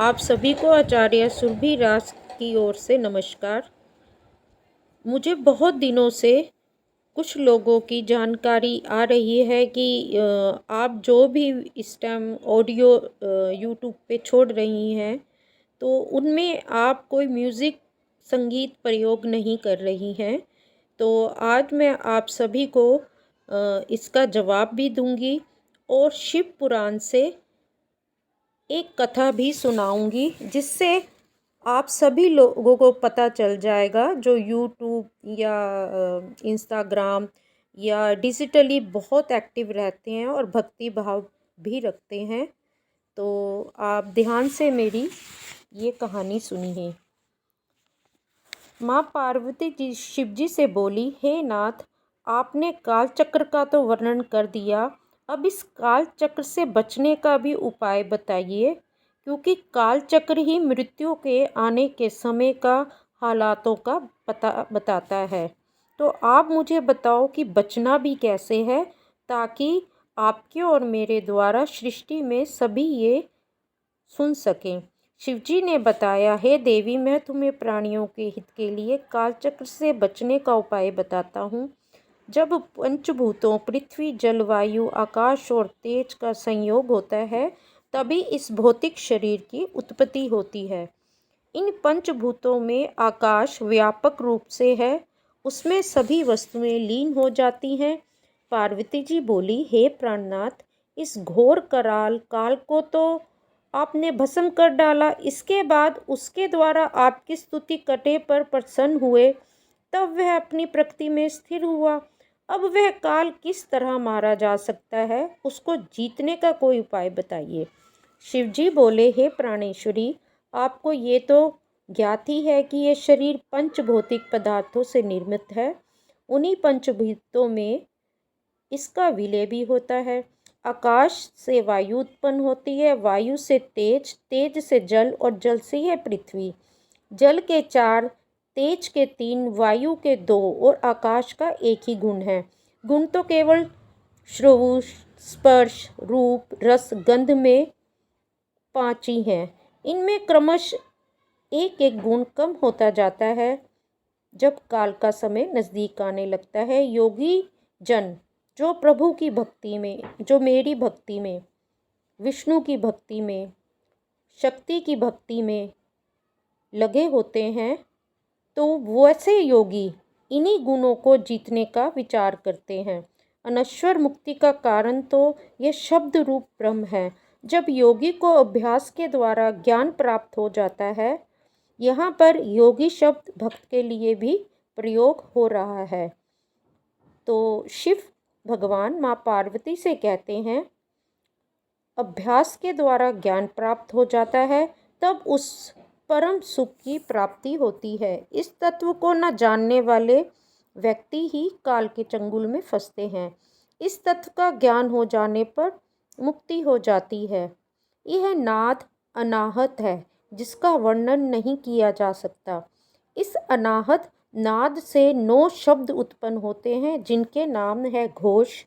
आप सभी को आचार्य सुरभि राज की ओर से नमस्कार। मुझे बहुत दिनों से कुछ लोगों की जानकारी आ रही है कि आप जो भी इस टाइम ऑडियो यूट्यूब पे छोड़ रही हैं तो उनमें आप कोई म्यूज़िक संगीत प्रयोग नहीं कर रही हैं। तो आज मैं आप सभी को इसका जवाब भी दूंगी और शिव पुराण से एक कथा भी सुनाऊंगी, जिससे आप सभी लोगों को पता चल जाएगा जो यूट्यूब या इंस्टाग्राम या डिजिटली बहुत एक्टिव रहते हैं और भक्ति भाव भी रखते हैं। तो आप ध्यान से मेरी ये कहानी सुनिए। माँ पार्वती जी शिव जी से बोली, हे नाथ, आपने काल चक्र का तो वर्णन कर दिया, अब इस काल चक्र से बचने का भी उपाय बताइए, क्योंकि काल चक्र ही मृत्यु के आने के समय का हालातों का पता बताता है। तो आप मुझे बताओ कि बचना भी कैसे है, ताकि आपके और मेरे द्वारा सृष्टि में सभी ये सुन सकें। शिवजी ने बताया, हे देवी, मैं तुम्हें प्राणियों के हित के लिए कालचक्र से बचने का उपाय बताता हूँ। जब पंचभूतों पृथ्वी, जल, वायु, आकाश और तेज का संयोग होता है, तभी इस भौतिक शरीर की उत्पत्ति होती है। इन पंचभूतों में आकाश व्यापक रूप से है, उसमें सभी वस्तुएं लीन हो जाती हैं। पार्वती जी बोली, हे प्राणनाथ, इस घोर कराल काल को तो आपने भस्म कर डाला। इसके बाद उसके द्वारा आपकी स्तुति कटे पर प्रसन्न हुए, तब वह अपनी प्रकृति में स्थिर हुआ। अब वह काल किस तरह मारा जा सकता है, उसको जीतने का कोई उपाय बताइए। शिवजी बोले, हे प्राणेश्वरी, आपको ये तो ज्ञात ही है कि ये शरीर पंच भौतिक पदार्थों से निर्मित है। उन्हीं पंचभूतों में इसका विलय भी होता है। आकाश से वायु उत्पन्न होती है, वायु से तेज, तेज से जल और जल से है पृथ्वी। जल के 4, तेज के 3, वायु के 2 और आकाश का एक ही गुण है। गुण तो केवल श्रवु, स्पर्श, रूप, रस, गंध में 5 ही हैं। इनमें क्रमश एक एक गुण कम होता जाता है जब काल का समय नज़दीक आने लगता है। योगी जन जो प्रभु की भक्ति में, जो मेरी भक्ति में, विष्णु की भक्ति में, शक्ति की भक्ति में लगे होते हैं, तो वैसे योगी इन्हीं गुणों को जीतने का विचार करते हैं। अनश्वर मुक्ति का कारण तो यह शब्द रूप ब्रह्म है। जब योगी को अभ्यास के द्वारा ज्ञान प्राप्त हो जाता है, यहाँ पर योगी शब्द भक्त के लिए भी प्रयोग हो रहा है। तो शिव भगवान माँ पार्वती से कहते हैं, अभ्यास के द्वारा ज्ञान प्राप्त हो जाता है, तब उस परम सुख की प्राप्ति होती है। इस तत्व को न जानने वाले व्यक्ति ही काल के चंगुल में फंसते हैं। इस तत्व का ज्ञान हो जाने पर मुक्ति हो जाती है। यह नाद अनाहत है, जिसका वर्णन नहीं किया जा सकता। इस अनाहत नाद से 9 शब्द उत्पन्न होते हैं, जिनके नाम है घोष,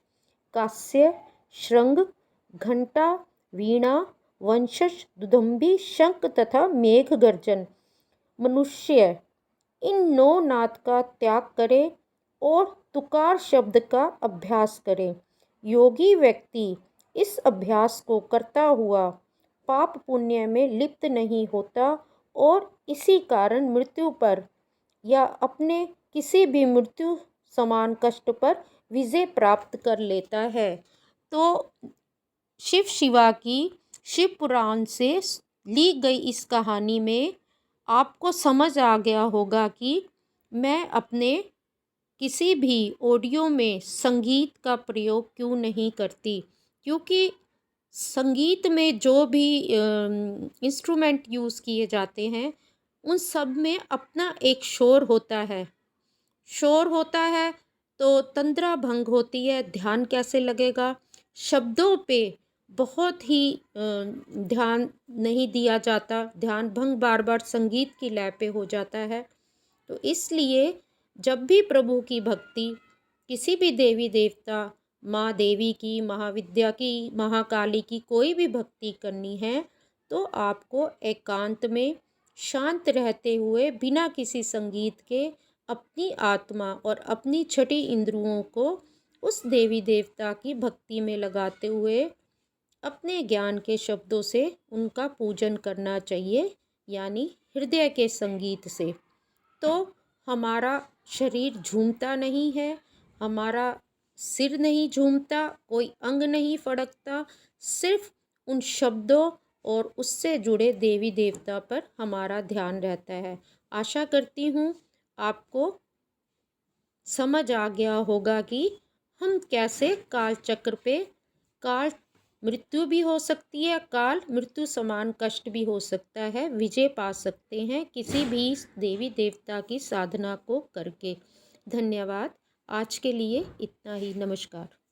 कास्य, श्रृंग, घंटा, वीणा, वंशज, दुदुम्बी, शंख तथा मेघ गर्जन। मनुष्य इन 9 नाद का त्याग करे और तुकार शब्द का अभ्यास करे। योगी व्यक्ति इस अभ्यास को करता हुआ पाप पुण्य में लिप्त नहीं होता और इसी कारण मृत्यु पर या अपने किसी भी मृत्यु समान कष्ट पर विजय प्राप्त कर लेता है। तो शिव शिवा की शिव पुराण से ली गई इस कहानी में आपको समझ आ गया होगा कि मैं अपने किसी भी ऑडियो में संगीत का प्रयोग क्यों नहीं करती, क्योंकि संगीत में जो भी इंस्ट्रूमेंट यूज़ किए जाते हैं, उन सब में अपना एक शोर होता है। शोर होता है तो तंद्रा भंग होती है, ध्यान कैसे लगेगा। शब्दों पे बहुत ही ध्यान नहीं दिया जाता, ध्यान भंग बार बार संगीत की लय पे हो जाता है। तो इसलिए जब भी प्रभु की भक्ति, किसी भी देवी देवता, माँ देवी की, महाविद्या की, महाकाली की कोई भी भक्ति करनी है, तो आपको एकांत में शांत रहते हुए बिना किसी संगीत के अपनी आत्मा और अपनी छठी इंद्रियों को उस देवी देवता की भक्ति में लगाते हुए अपने ज्ञान के शब्दों से उनका पूजन करना चाहिए, यानी हृदय के संगीत से। तो हमारा शरीर झूमता नहीं है, हमारा सिर नहीं झूमता, कोई अंग नहीं फड़कता, सिर्फ उन शब्दों और उससे जुड़े देवी देवता पर हमारा ध्यान रहता है। आशा करती हूँ आपको समझ आ गया होगा कि हम कैसे काल चक्र पे काल मृत्यु भी हो सकती है, काल मृत्यु समान कष्ट भी हो सकता है, विजय पा सकते हैं किसी भी देवी देवता की साधना को करके। धन्यवाद। आज के लिए इतना ही। नमस्कार।